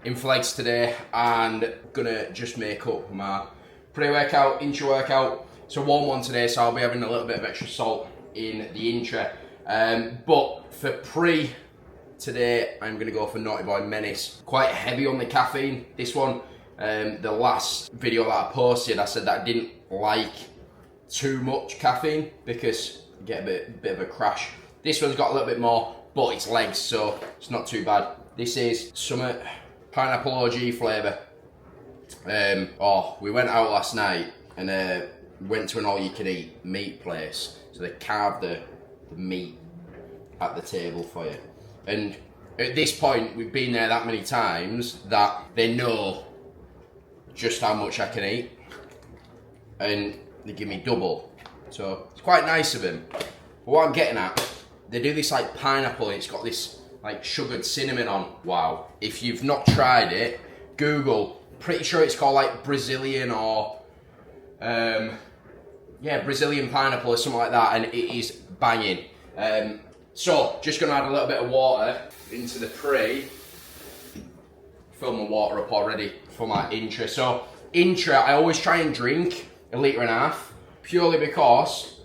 in for legs today and gonna just make up my pre-workout, intra-workout. It's a warm one today, so I'll be having a little bit of extra salt in the intra. But for pre today, I'm gonna go for Naughty Boy Menace. Quite heavy on the caffeine, this one. The last video that I posted, I said that I didn't like too much caffeine because you get a bit of a crash. This one's got a little bit more, but it's legs, so it's not too bad. This is some pineapple OG flavour. We went out last night and went to an all-you-can-eat meat place. So they carved the meat at the table for you. And at this point, we've been there that many times that they know just how much I can eat. And they give me double. So it's quite nice of them. But what I'm getting at, they do this like pineapple and it's got this like sugared cinnamon on. Wow. If you've not tried it, Google. Pretty sure it's called like Brazilian or Brazilian pineapple or something like that, and it is banging. So just gonna add a little bit of water into the pre. Fill my water up already for my intra. So intra, I always try and drink 1.5 litres purely because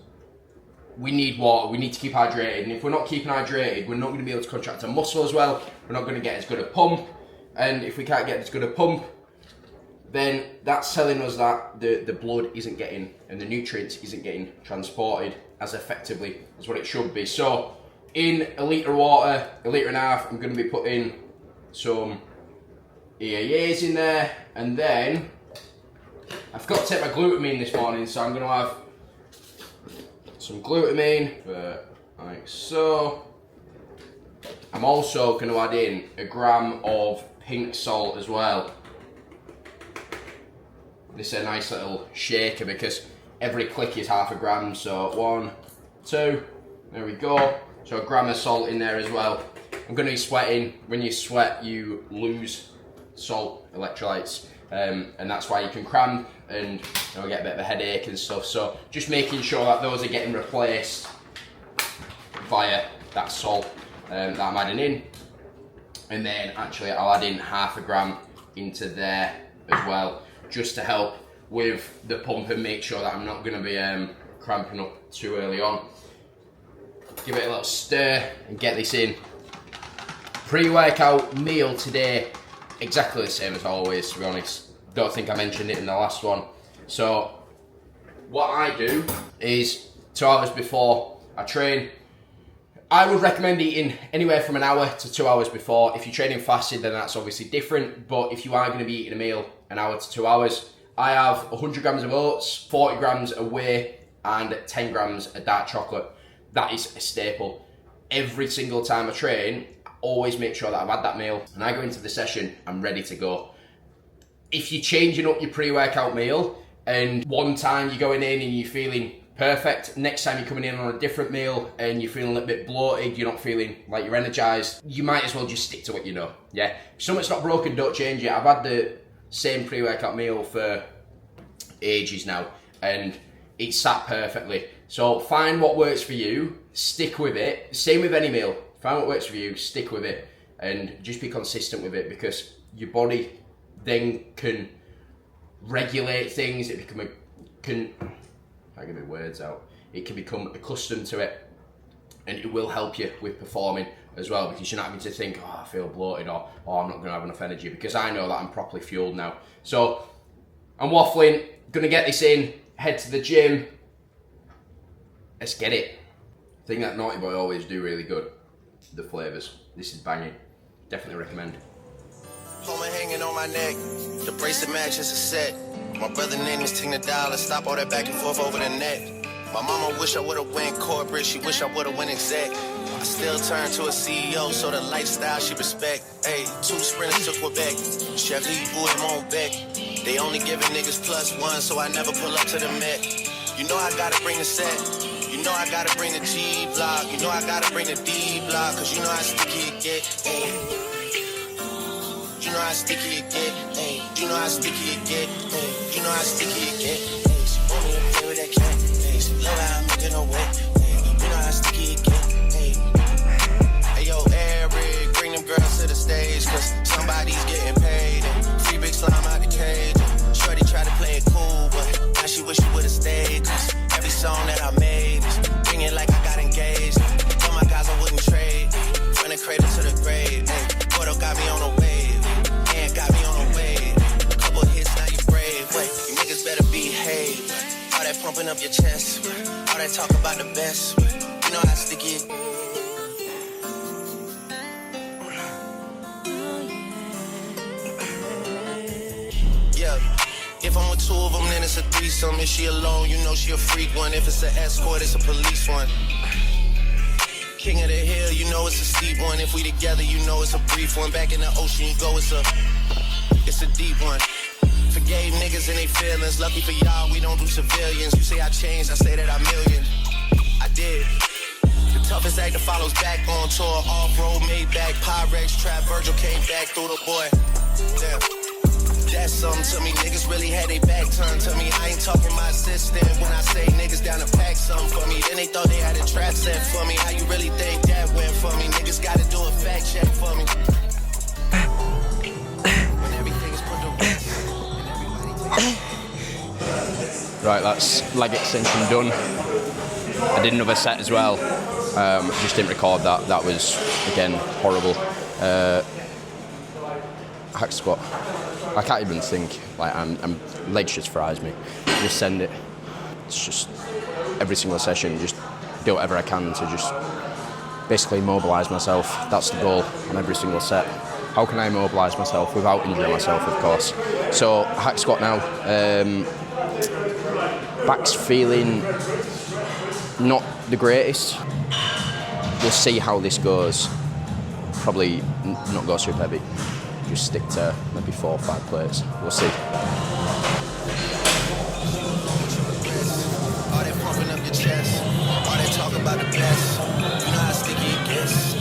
we need water. We need to keep hydrated, and if we're not keeping hydrated, we're not going to be able to contract our muscle as well. We're not going to get as good a pump, and if we can't get as good a pump, then that's telling us that the blood isn't getting, and the nutrients isn't getting transported as effectively as what it should be. So in 1 litre of water, 1.5 litres, I'm going to be putting some EAAs in there, and then I forgot to take my glutamine this morning, so I'm going to have some glutamine, like so. I'm also going to add in 1 gram of pink salt as well. This is a nice little shaker because every click is 0.5 gram, so 1, 2, there we go. So 1 gram of salt in there as well. I'm going to be sweating. When you sweat, you lose salt electrolytes, and that's why you can cramp and get a bit of a headache and stuff. So just making sure that those are getting replaced via that salt that I'm adding in, and then actually I'll add in 0.5 gram into there as well, just to help with the pump and make sure that I'm not going to be cramping up too early on. Give it a little stir and get this in. Pre-workout meal today, exactly the same as always, to be honest. Don't think I mentioned it in the last one. So what I do is 2 hours before I train, I would recommend eating anywhere from 1 hour to 2 hours before. If you're training fasted, then that's obviously different. But if you are going to be eating a meal 1 hour to 2 hours, I have 100 grams of oats, 40 grams of whey, and 10 grams of dark chocolate. That is a staple. Every single time I train, I always make sure that I've had that meal. And I go into the session, I'm ready to go. If you're changing up your pre-workout meal, and one time you're going in and you're feeling perfect, next time you're coming in on a different meal and you're feeling a little bit bloated, you're not feeling like you're energized, you might as well just stick to what you know. Yeah, if something's not broken, don't change it. I've had the same pre-workout meal for ages now and it's sat perfectly. So find what works for you, stick with it. Same with any meal. Find what works for you, stick with it, and just be consistent with it, because your body then can regulate things. It can I get my words out. It can become accustomed to it, and it will help you with performing as well, because you're not having to think, oh, I feel bloated, or oh, I'm not going to have enough energy, because I know that I'm properly fueled now. So I'm waffling, going to get this in, head to the gym. Let's get it. The thing that Naughty Boy always do really good, the flavours. This is banging. Definitely recommend. Plumber hanging on my neck, the bracelet matches a set. My brother name is Tina Dollar, stop all that back and forth over the net. My mama wish I would've went corporate, she wish I would've went exec. I still turn to a CEO, so the lifestyle she respect. Hey, 2 sprinters to Quebec, Chef Lee boy on back. They only giving niggas +1, so I never pull up to the Met. You know I gotta bring the set. You know I gotta bring the G block. You know I gotta bring the D block, cause you know how sticky it get. Ay. You know how sticky it get. Ay. You know how sticky it get. Ay. You know how sticky it get. Ay. She want me to play with that cat. Ay. She love how I'm making her wet. Ay. You know how sticky it get. Ay. Hey yo, Eric, bring them girls to the stage, cause somebody's getting paid. up your chest. All that talk about the best. You know how sticky it. Yeah. If I'm with two of them, then it's a threesome. If she alone, you know she a freak one. If it's an escort, it's a police one. King of the hill, you know it's a steep one. If we together, you know it's a brief one. Back in the ocean, you go, it's a deep one. Forgave niggas and they feelings. Lucky for y'all, we don't do civilians. You say I changed, I say that I'm million. I did. The toughest actor follows back on tour. Off-road, made back, Pyrex, trap, Virgil came back through the boy. Damn. That's something to me. Niggas really had their back turned to me. I ain't talking my assistant when I say niggas down to pack something for me. Then they thought they had a trap set for me. How you really think that went for me? Niggas gotta do a fact check for me. When everything is put to rest and everybody. Right, that's leg extension done. I did another set as well. Just didn't record that. That was again horrible. Hack squat. I can't even think. Like I'm legs just fries me. Just send it. It's just every single session. Just do whatever I can to just basically immobilise myself. That's the goal on every single set. How can I immobilise myself without injuring myself, of course? So hack squat now. Back's feeling not the greatest. We'll see how this goes. Probably not go super heavy. Just stick to maybe 4 or 5 plates. We'll see. All that pumping up your chest. All that talk about the best. You know how sticky it gets.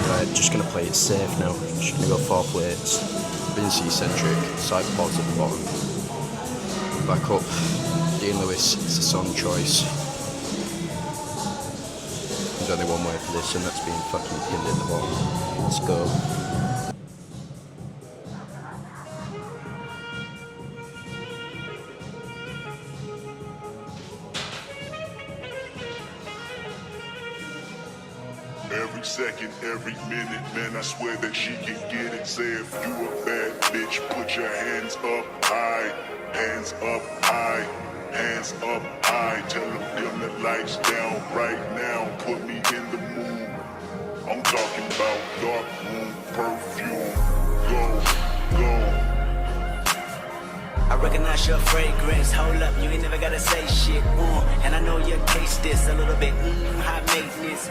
Right, just gonna play it safe now. Just gonna go 4 plates. Vinci eccentric, side pods at the bottom. Back up. Dean Lewis, it's a song choice. There's only one way for this, and that's being fucking pinned at the bottom. Let's go. Every second, every minute, man, I swear that she can get it. Say if you a bad bitch, put your hands up high, hands up high, hands up high. Tell them dim the lights down right now, put me in the mood. I'm talking about dark room perfume. Go, go. I recognize your fragrance, hold up, you ain't never gotta say shit, and I know you taste this a little bit, high maintenance,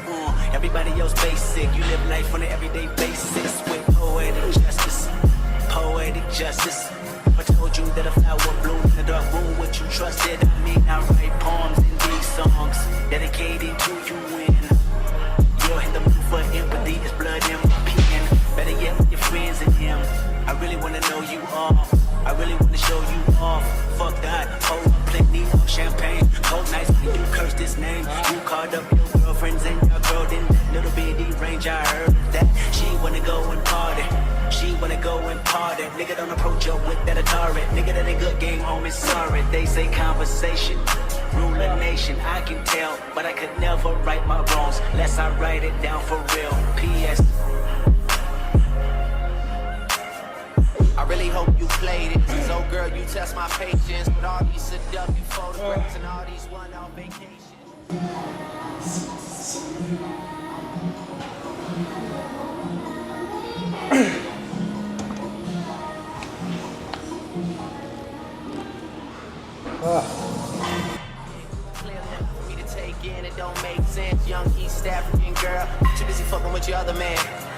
everybody else basic, you live life on an everyday basis, with poetic justice, I told you that a flower bloomed in the dark room, what you trusted, I mean I write poems in these songs, dedicated to you when you're in the mood for empathy, it's blood in my pen, better yet with your friends and him, I really wanna know you all. I really wanna show you off. Fuck that, hold plenty of champagne. Cold nights when you curse this name. You called up your girlfriends and your girl in that little bitty range. I heard that she wanna go and party. She wanna go and party. Nigga don't approach her with that Atari. Nigga that ain't good game home is sorry. They say conversation, rule a nation. I can tell, but I could never right my wrongs unless I write it down for real. P.S. I really hope you played it. So girl, you test my patience with all these seductive photographs and all these one-off vacations. For me to take in, it don't make sense. Young East African girl, too busy fucking with your other man.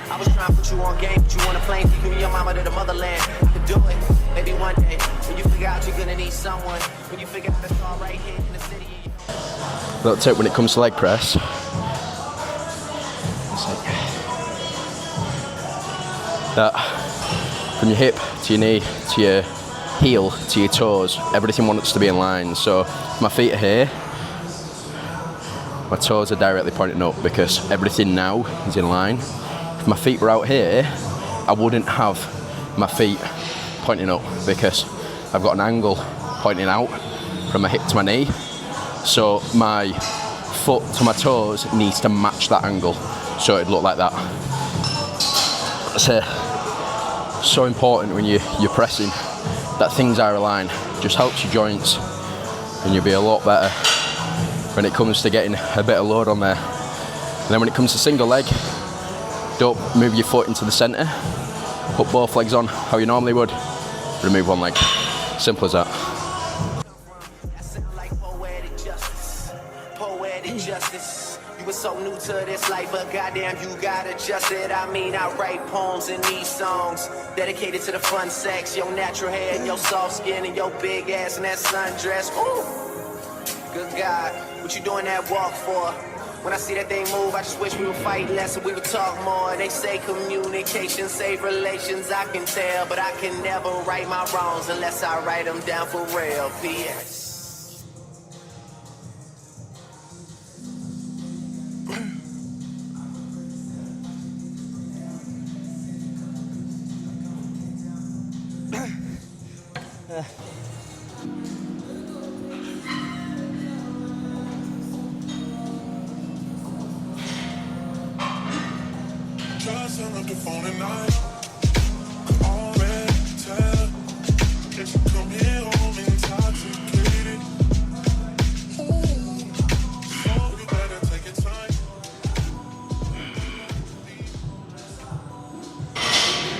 I was trying to put you on game, but you want a plane, take you and your mama to the motherland. I could do it, maybe one day. When you figure out you're gonna need someone, when you figure out it's all right here in the city. Little tip when it comes to leg press. That from your hip to your knee to your heel to your toes, everything wants to be in line. So if my feet are here, my toes are directly pointing up because everything now is in line. If my feet were out here, I wouldn't have my feet pointing up because I've got an angle pointing out from my hip to my knee. So my foot to my toes needs to match that angle, so it'd look like that. That's so important when you're pressing, that things are aligned. just helps your joints, and you'll be a lot better when it comes to getting a bit of load on there. And then when it comes to single leg, don't move your foot into the centre, put both legs on how you normally would, remove one leg. Simple as that. You were so new to this life, but goddamn, you got adjusted. I mean, I write poems in these songs dedicated to the fun sex, your natural hair and your soft skin and your big ass and that sundress. Ooh, good God, what you doing that walk for? When I see that thing move, I just wish we would fight less and we would talk more. They say communication save relations, I can tell, but I can never right my wrongs unless I write them down for real. P.S. Just hung up the phone at night. Already tell that you come here home intoxicated. Ooh, so you better take your time.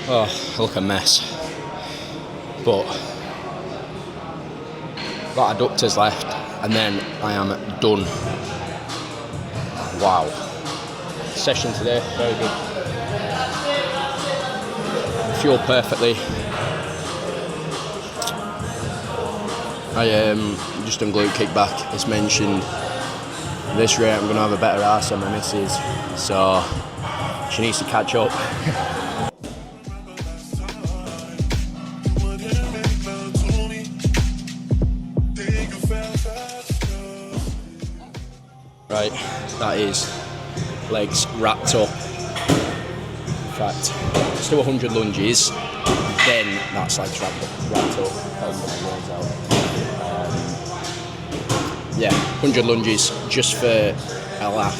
Oh, I look a mess. But got adductors left, and then I am done. Wow. Session today, very good. Fueled perfectly. I just done glute kickback. As mentioned, at this rate I'm going to have a better arse than my missus, so she needs to catch up. Right, that is legs wrapped up. In fact, let's do 100 lunges, then that's legs wrapped up. Yeah, 100 lunges just for a laugh,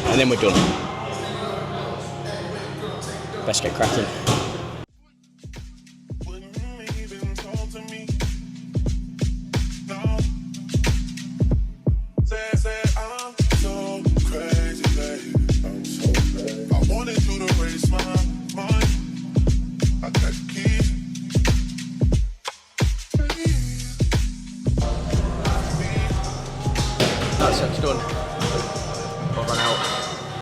and then we're done. Best get cracking. That's done. Over and out.